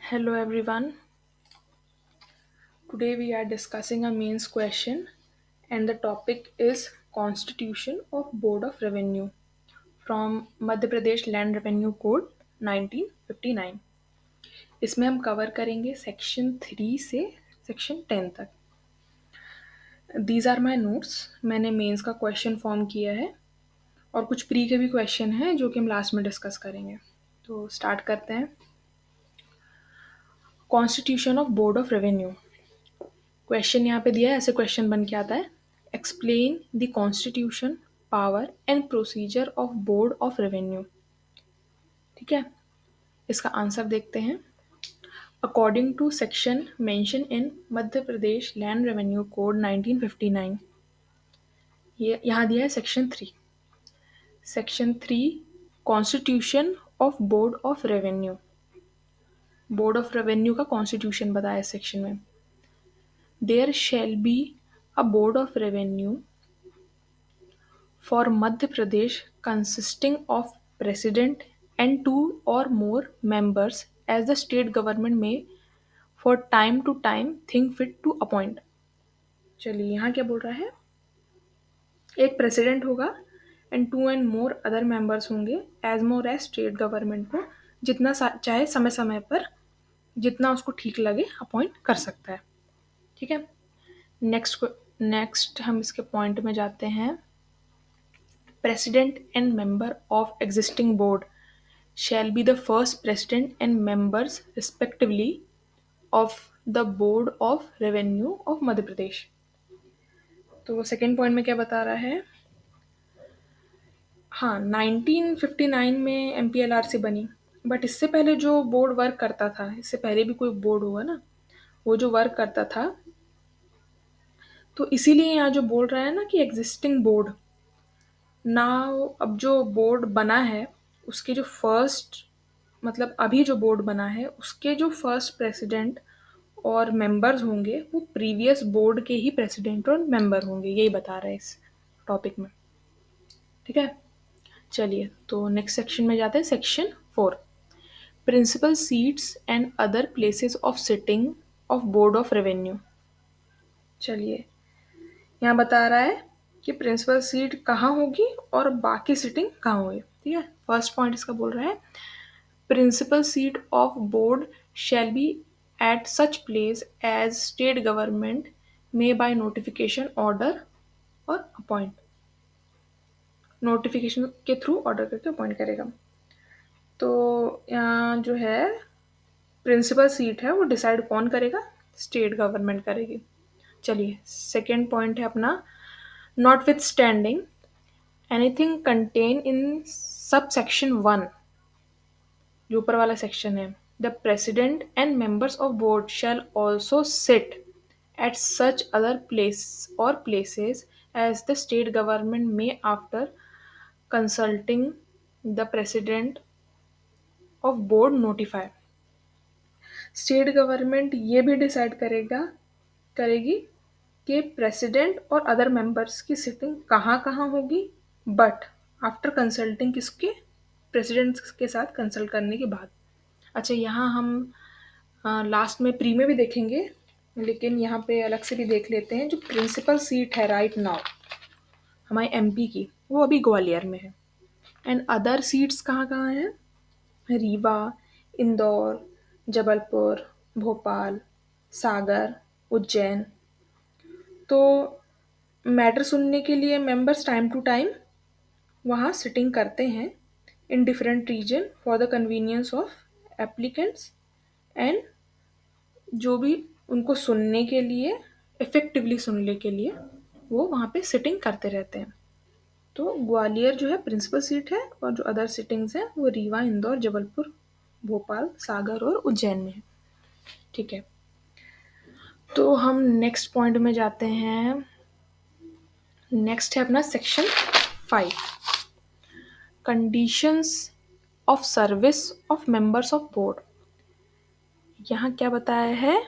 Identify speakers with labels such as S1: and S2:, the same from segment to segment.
S1: Hello everyone. Today we are discussing a mains question and the topic is Constitution of Board of Revenue from Madhya Pradesh Land Revenue Code 1959. इसमें हम cover करेंगे section 3 से section 10 तक. These are my notes. मैंने mains का question form किया है और कुछ प्री के भी क्वेश्चन हैं जो कि हम लास्ट में डिस्कस करेंगे. तो स्टार्ट करते हैं. Constitution of board of revenue. Question यहाँ पे दिया है, ऐसे क्वेश्चन बन के आता है. Explain the constitution, power and procedure of board of revenue. ठीक है, इसका आंसर देखते हैं. According to section mention in Madhya Pradesh land revenue code 1959, ये यहाँ दिया है section 3 constitution of board of revenue. Board of revenue का कॉन्स्टिट्यूशन बताया इस सेक्शन में. There shall be a board of revenue for Madhya Pradesh consisting of president and two or more members as the state government may for time to time think fit to appoint. चलिए यहाँ क्या बोल रहा है. एक president होगा and two and more other members होंगे as more as state government को जितना चाहे समय समय पर जितना उसको ठीक लगे अपॉइंट कर सकता है. ठीक है. नेक्स्ट हम इसके पॉइंट में जाते हैं. President and member of existing board shall be the first president and members respectively of the Board of Revenue of Madhya Pradesh. तो सेकेंड पॉइंट में क्या बता रहा है. हाँ, 1959 में MPLRC बनी, बट इससे पहले जो बोर्ड वर्क करता था, इससे पहले भी कोई बोर्ड होगा ना, वो जो वर्क करता था, तो इसीलिए यहाँ जो बोल रहा है ना कि एग्जिस्टिंग बोर्ड ना, अब जो बोर्ड बना है उसके जो फर्स्ट, मतलब अभी जो बोर्ड बना है उसके जो फर्स्ट प्रेसिडेंट और मेंबर्स होंगे वो प्रीवियस बोर्ड के ही प्रेसिडेंट और मेंबर होंगे, यही बता रहा है इस टॉपिक में. ठीक है. चलिए तो नेक्स्ट सेक्शन में जाते हैं. Section 4 principal seats and other places of sitting of board of revenue. चलिए यहाँ बता रहा है कि प्रिंसिपल सीट कहाँ होगी और बाकी सिटिंग कहाँ होगी. ठीक है. फर्स्ट पॉइंट इसका बोल रहा है principal seat of board shall be at such place as state government may by notification order or appoint. Notification के थ्रू ऑर्डर करके अपॉइंट करेगा. तो यहाँ जो है प्रिंसिपल सीट है वो डिसाइड कौन करेगा, स्टेट गवर्नमेंट करेगी. चलिए सेकेंड पॉइंट है अपना. Notwithstanding anything contain in sub section 1, जो ऊपर वाला सेक्शन है, the president and members of board shall also sit at such other place और places as the state government में after consulting the president of board notify. State government ये भी decide करेगी कि प्रेसिडेंट और अदर मेंबर्स की sitting कहाँ कहाँ होगी, बट आफ्टर कंसल्टिंग किसके, प्रेसिडेंट के साथ कंसल्ट करने के बाद. अच्छा, यहाँ हम लास्ट में प्री में भी देखेंगे, लेकिन यहाँ पे अलग से भी देख लेते हैं. जो प्रिंसिपल सीट है राइट नाउ हमारे MP की, वो अभी ग्वालियर में है. एंड अदर सीट्स कहाँ कहाँ हैं. रीवा, इंदौर, जबलपुर, भोपाल, सागर, उज्जैन. तो मैटर सुनने के लिए मेंबर्स टाइम टू टाइम वहाँ सिटिंग करते हैं in different region for the convenience of applicants and जो भी उनको सुनने के लिए, इफेक्टिवली सुनने के लिए वो वहाँ पे सिटिंग करते रहते हैं. तो ग्वालियर जो है प्रिंसिपल सीट है और जो अदर सिटिंग्स हैं वो रीवा, इंदौर, जबलपुर, भोपाल, सागर और उज्जैन में है. ठीक है. तो हम नेक्स्ट पॉइंट में जाते हैं. नेक्स्ट है अपना section 5 conditions of service of members of board. यहाँ क्या बताया है,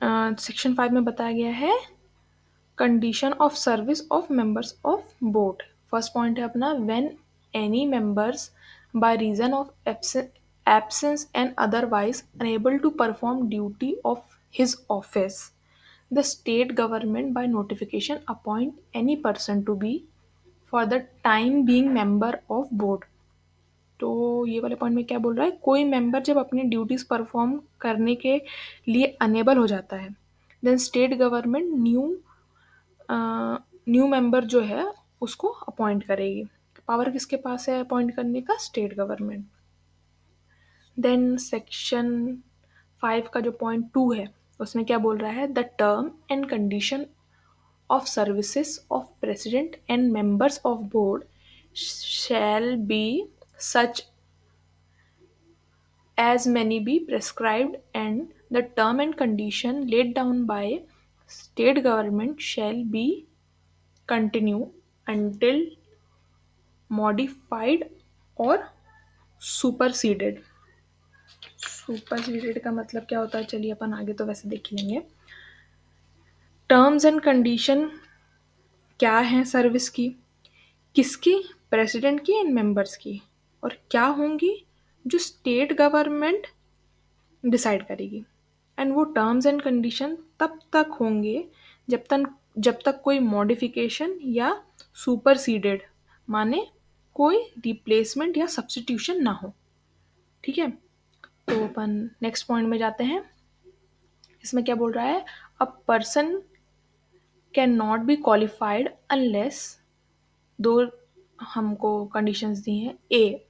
S1: सेक्शन 5 में बताया गया है condition of service of members of board. First point है अपना when any members by reason of absence and otherwise unable to perform duty of his office, the state government by notification appoint any person to be for the time being member of board. तो ये वाले point में क्या बोल रहा है, कोई member जब अपनी ड्यूटीज परफॉर्म करने के लिए अनेबल हो जाता है, then state government new member जो है उसको अपॉइंट करेगी. पावर किसके पास है अपॉइंट करने का, स्टेट गवर्नमेंट. देन सेक्शन 5 का जो पॉइंट 2 है उसमें क्या बोल रहा है, the term and condition of services of president and members of board shall be such as may be prescribed, and the term and condition laid down by state government shall be continue until modified or superseded. Superseded का मतलब क्या होता है, चलिए अपन आगे तो वैसे देख ही लेंगे. टर्म्स एंड कंडीशन क्या है सर्विस की, किसकी, प्रेसिडेंट की एंड मेंबर्स की, और क्या होंगी, जो स्टेट गवर्नमेंट डिसाइड करेगी. एंड वो टर्म्स एंड कंडीशन तब तक होंगे जब तक कोई मॉडिफिकेशन या सुपरसीडेड माने कोई रिप्लेसमेंट या सब्स्टिट्यूशन ना हो. ठीक है, तो अपन नेक्स्ट पॉइंट में जाते हैं. इसमें क्या बोल रहा है, a person can not be qualified unless, दो हमको कंडीशंस दी हैं. A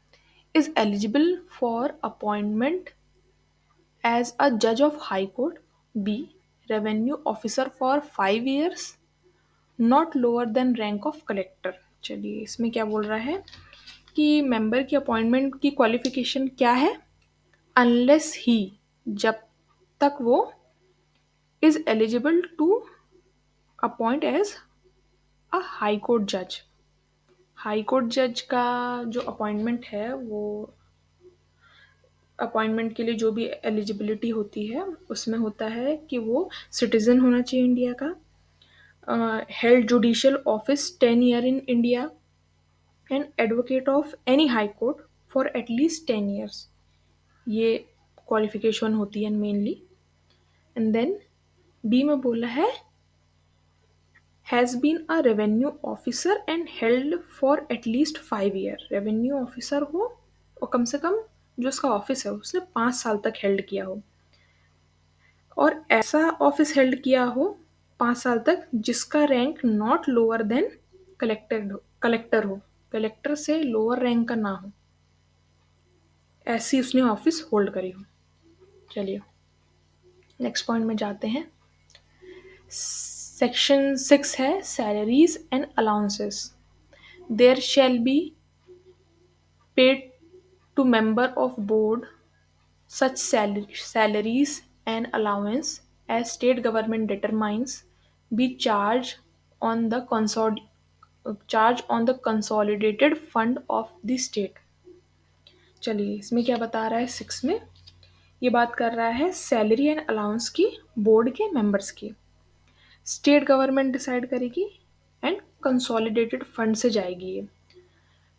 S1: is eligible for appointment as a जज of high court. B revenue officer for 5 years, not lower than rank of collector. चलिए इसमें क्या बोल रहा है कि मेंबर की अपॉइंटमेंट की क्वालिफिकेशन क्या है, अनलेस ही, जब तक वो is eligible to appoint as a high court जज. हाई कोर्ट जज का जो अपॉइंटमेंट है वो अपॉइंटमेंट के लिए जो भी एलिजिबिलिटी होती है उसमें होता है कि वो सिटीजन होना चाहिए इंडिया का, held judicial office 10 year in India, and advocate of any high court for at least 10 years. ये क्वालिफिकेशन होती है मेनली. एंड देन बी में बोला है has been a revenue officer and held for at least 5 year. Revenue officer हो और कम से कम जो उसका ऑफिस है उसने 5 साल तक हेल्ड किया हो, और ऐसा ऑफिस हेल्ड किया हो 5 साल तक जिसका rank not lower then collector हो, कलेक्टर से लोअर रैंक का ना हो, ऐसी उसने ऑफिस होल्ड करी हो. चलिए नेक्स्ट पॉइंट में जाते हैं. सेक्शन 6 है salaries and allowances. There shall be paid to member of board such salaries and allowance as state government determines be charged on the consolidated fund of the state. चलिए इसमें क्या बता रहा है, 6 में ये बात कर रहा है सैलरी एंड अलाउंस की बोर्ड के मेंबर्स की. स्टेट गवर्नमेंट डिसाइड करेगी एंड कंसोलिडेटेड फंड से जाएगी. ये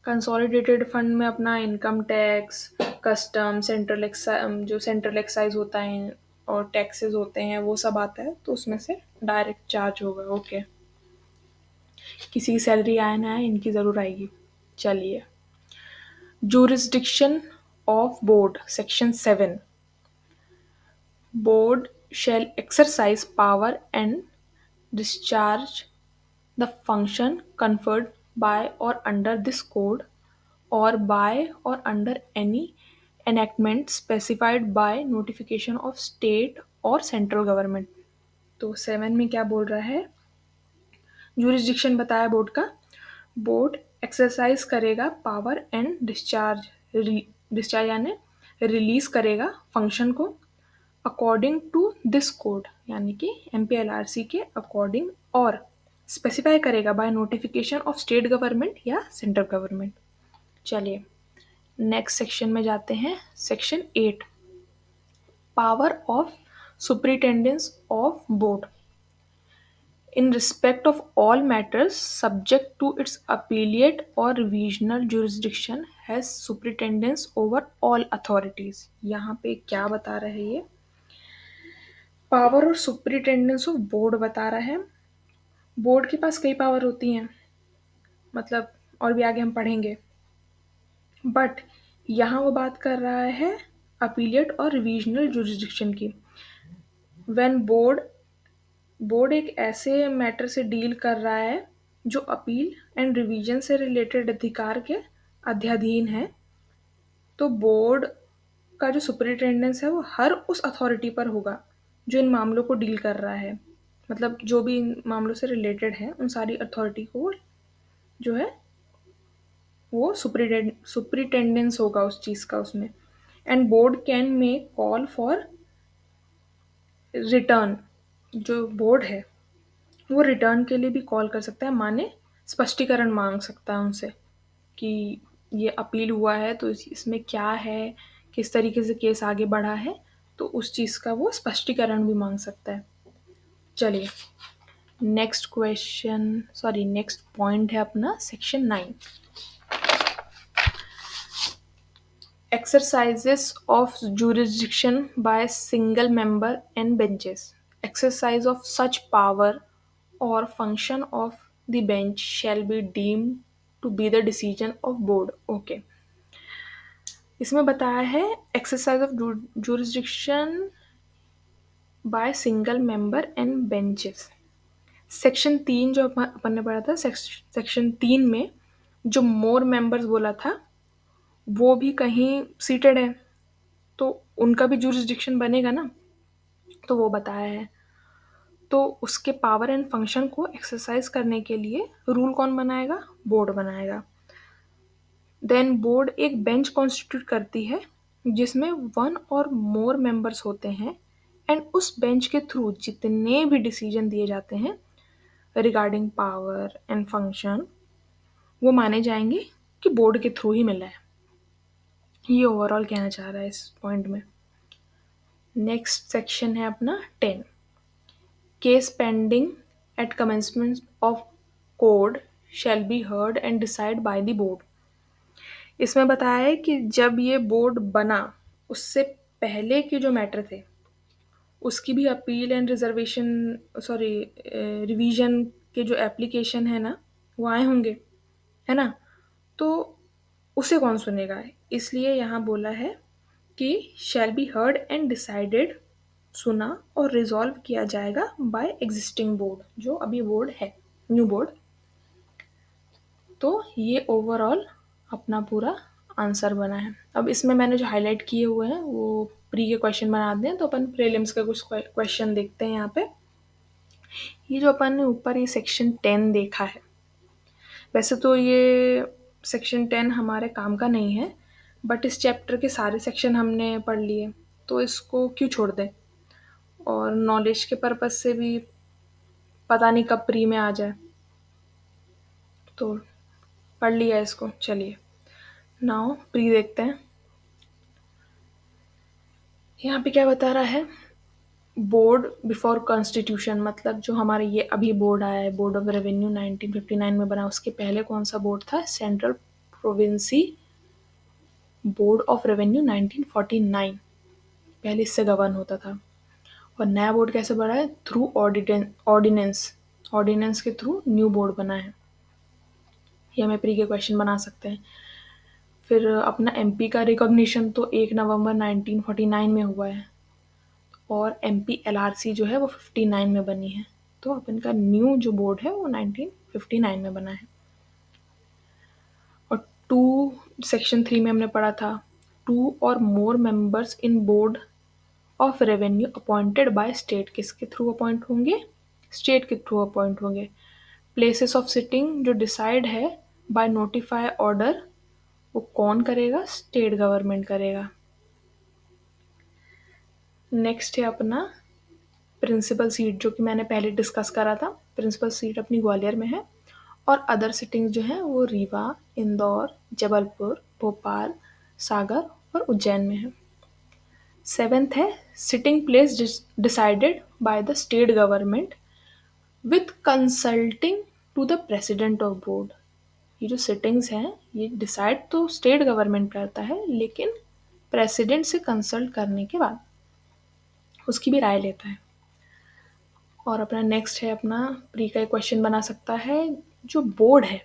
S1: कंसोलिडेटेड फंड में अपना इनकम टैक्स, कस्टम, जो सेंट्रल एक्साइज होता है और टैक्सेस होते हैं वो सब आता है, तो उसमें से डायरेक्ट चार्ज होगा. ओके, किसी की सैलरी आए ना आए इनकी ज़रूर आएगी. चलिए jurisdiction of board, section 7. Board shall exercise power and discharge the function conferred by or under this code or by or under any enactment specified by notification of state or central government. तो 7 में क्या बोल रहा है, jurisdiction बताया board का, board exercise करेगा power and discharge यानी रिलीज करेगा फंक्शन को अकॉर्डिंग टू दिस कोड यानी कि MPLRC के अकॉर्डिंग, और स्पेसिफाई करेगा by notification of state government या सेंट्रल गवर्नमेंट. चलिए नेक्स्ट सेक्शन में जाते हैं. Section 8 power of superintendence of board in respect of all matters subject to its appellate or revisional jurisdiction has superintendence over all authorities. यहाँ पे क्या बता रहे हैं ये? पावर और सुपरिटेंडेंस ऑफ बोर्ड बता रहा है। बोर्ड के पास कई पावर होती हैं, मतलब और भी आगे हम पढ़ेंगे, बट यहाँ वो बात कर रहा है अपीलिएट और रिविजनल जुरिस्डिक्शन की। व्हेन बोर्ड एक ऐसे मैटर से डील कर रहा है जो अपील एंड रिवीजन से रिलेटेड अधिकार के अध्याधीन है, तो बोर्ड का जो सुपरिटेंडेंस है वो हर उस अथॉरिटी पर होगा जो इन मामलों को डील कर रहा है। मतलब जो भी इन मामलों से रिलेटेड है उन सारी अथॉरिटी को जो है वो सुपरिटेंडेंस होगा उस चीज़ का उसमें। And board can make call for return. जो बोर्ड है वो रिटर्न के लिए भी कॉल कर सकता है, माने स्पष्टीकरण मांग सकता है उनसे कि ये अपील हुआ है तो इसमें क्या है, किस तरीके से केस आगे बढ़ा है, तो उस चीज़ का वो स्पष्टीकरण भी मांग सकता है। चलिए नेक्स्ट पॉइंट है अपना section 9, exercises of jurisdiction by single member and benches. Exercise of such power or function of the bench shall be deemed to be the decision of board. Okay. इसमें बताया है exercise of jurisdiction by single member and benches. Section 3 जो अपन ने पढ़ा था, section 3 में जो मोर members बोला था वो भी कहीं सीटेड है तो उनका भी जुरिस्डिक्शन बनेगा ना, तो वो बताया है। तो उसके पावर एंड फंक्शन को एक्सरसाइज करने के लिए रूल कौन बनाएगा? बोर्ड बनाएगा। देन बोर्ड एक बेंच कॉन्स्टिट्यूट करती है जिसमें वन और मोर मेंबर्स होते हैं, एंड उस बेंच के थ्रू जितने भी डिसीजन दिए जाते हैं रिगार्डिंग पावर एंड फंक्शन वो माने जाएंगे कि बोर्ड के थ्रू ही मिला है। ये ओवरऑल कहना चाह रहा है इस पॉइंट में। नेक्स्ट सेक्शन है अपना 10, case pending at commencement of code shall be heard and decide by the board. इसमें बताया है कि जब ये बोर्ड बना उससे पहले के जो मैटर थे उसकी भी अपील एंड रिवीजन के जो एप्लीकेशन है ना वो आए होंगे, है ना, तो उसे कौन सुनेगा? इसलिए यहाँ बोला है कि shall be heard and decided, सुना और रिजॉल्व किया जाएगा बाय एग्जिस्टिंग बोर्ड, जो अभी बोर्ड है, न्यू बोर्ड। तो ये ओवरऑल अपना पूरा आंसर बना है। अब इसमें मैंने जो हाईलाइट किए हुए हैं वो प्री के क्वेश्चन बना दें, तो अपन प्रीलिम्स के कुछ क्वेश्चन देखते हैं यहाँ पे। ये जो अपन ने ऊपर ये सेक्शन 10 देखा है, वैसे तो ये सेक्शन 10 हमारे काम का नहीं है, बट इस चैप्टर के सारे सेक्शन हमने पढ़ लिए तो इसको क्यों छोड़ दें, और नॉलेज के पर्पज से भी पता नहीं कब प्री में आ जाए, तो पढ़ लिया इसको। चलिए नाउ प्री देखते हैं। यहाँ पे क्या बता रहा है? बोर्ड बिफोर कॉन्स्टिट्यूशन, मतलब जो हमारा ये अभी बोर्ड आया है, बोर्ड ऑफ रेवेन्यू 1959 में बना, उसके पहले कौन सा बोर्ड था? सेंट्रल प्रोविंसी बोर्ड ऑफ रेवेन्यू 1949, पहले इससे गवर्न होता था। और नया बोर्ड कैसे बना है? थ्रू ऑर्डिनेंस के थ्रू न्यू बोर्ड बना है। ये हमें प्री के क्वेश्चन बना सकते हैं। फिर अपना एमपी का रिकॉग्निशन तो 1 नवंबर 1949 में हुआ है, और एमपी एलआरसी जो है वो 59 में बनी है, तो अपन का न्यू जो बोर्ड है वो 1959 में बना है। और 2 सेक्शन 3 में हमने पढ़ा था, 2 और मोर members in board of revenue appointed by state, किसके थ्रू अपॉइंट होंगे? स्टेट के थ्रू अपॉइंट होंगे। प्लेसेस ऑफ सिटिंग जो डिसाइड है बाय नोटिफाई ऑर्डर, वो कौन करेगा? स्टेट गवर्नमेंट करेगा। नेक्स्ट है अपना प्रिंसिपल सीट, जो कि मैंने पहले डिस्कस करा था। प्रिंसिपल सीट अपनी ग्वालियर में है, और अदर सिटिंग्स जो हैं वो रीवा, इंदौर, जबलपुर, भोपाल, सागर और उज्जैन में है। 7th है sitting place decided by the state government with consulting to the president of board. ये जो सिटिंग्स हैं ये डिसाइड तो स्टेट गवर्नमेंट करता है, लेकिन प्रेसिडेंट से कंसल्ट करने के बाद उसकी भी राय लेता है। और अपना नेक्स्ट है अपना प्री का क्वेश्चन बना सकता है, जो बोर्ड है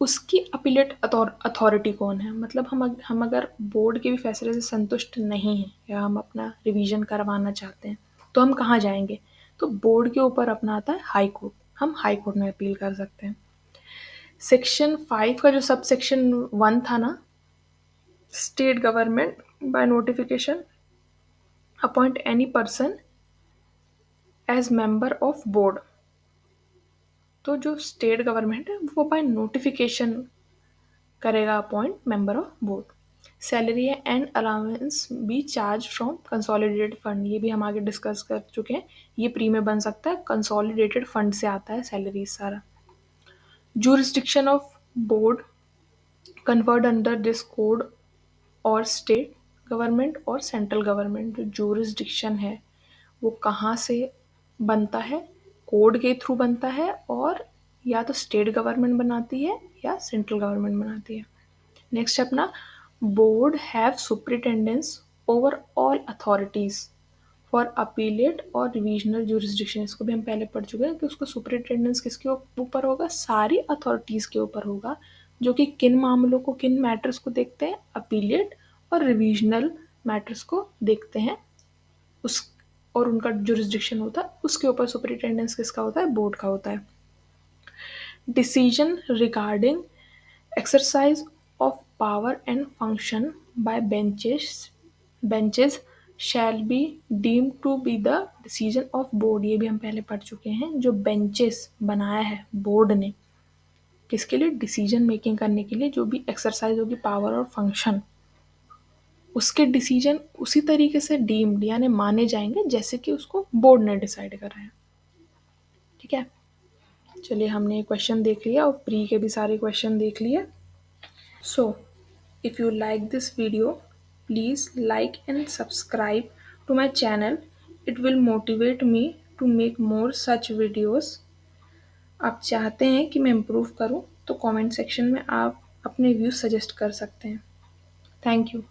S1: उसकी अपीलेट अथॉरिटी कौन है। मतलब हम अगर बोर्ड के भी फैसले से संतुष्ट नहीं हैं या हम अपना रिवीजन करवाना चाहते हैं तो हम कहाँ जाएंगे, तो बोर्ड के ऊपर अपना आता है हाई कोर्ट, हम हाई कोर्ट में अपील कर सकते हैं। सेक्शन 5 का जो सब सेक्शन 1 था ना, state government by notification appoint any person as member of board, तो जो स्टेट गवर्नमेंट है वो बाय नोटिफिकेशन करेगा appoint member of board. Salary and allowance be charge from consolidated fund, ये भी हम आगे डिस्कस कर चुके हैं, ये प्री में बन सकता है, कंसोलिडेटेड फंड से आता है सैलरी सारा। Jurisdiction of board conferred under this code और स्टेट गवर्नमेंट और सेंट्रल गवर्नमेंट। जो जुरिस्डिक्शन है वो कहाँ से बनता है, कोड के थ्रू बनता है, और या तो स्टेट गवर्नमेंट बनाती है या सेंट्रल गवर्नमेंट बनाती है। नेक्स्ट अपना board have superintendence over all authorities for appellate और रिविजनल जुरिस्डिक्शन, इसको भी हम पहले पढ़ चुके हैं कि उसको सुपरिटेंडेंस किसके ऊपर होगा, सारी अथॉरिटीज के ऊपर होगा, जो कि किन मामलों को, किन मैटर्स को देखते हैं, अपीलेट और रिविजनल मैटर्स को देखते हैं उस, और उनका जुरिस्डिक्शन होता है उसके ऊपर सुपरिटेंडेंस किसका होता है, बोर्ड का होता है। Decision regarding exercise of power and function by benches shall be deemed to be the decision of board, ये भी हम पहले पढ़ चुके हैं। जो बेंचेस बनाया है बोर्ड ने किसके लिए, डिसीजन मेकिंग करने के लिए, जो भी एक्सरसाइज होगी पावर और फंक्शन, उसके डिसीजन उसी तरीके से डीम्ड यानी माने जाएंगे जैसे कि उसको बोर्ड ने डिसाइड करा है। ठीक है, चलिए हमने क्वेश्चन देख लिया और प्री के भी सारे क्वेश्चन देख लिए। So, if you like this video, please like and subscribe to my channel. It will motivate me to make more such videos. आप चाहते हैं कि मैं इम्प्रूव करूं तो कमेंट सेक्शन में आप अपने व्यूज सजेस्ट कर सकते हैं। Thank you.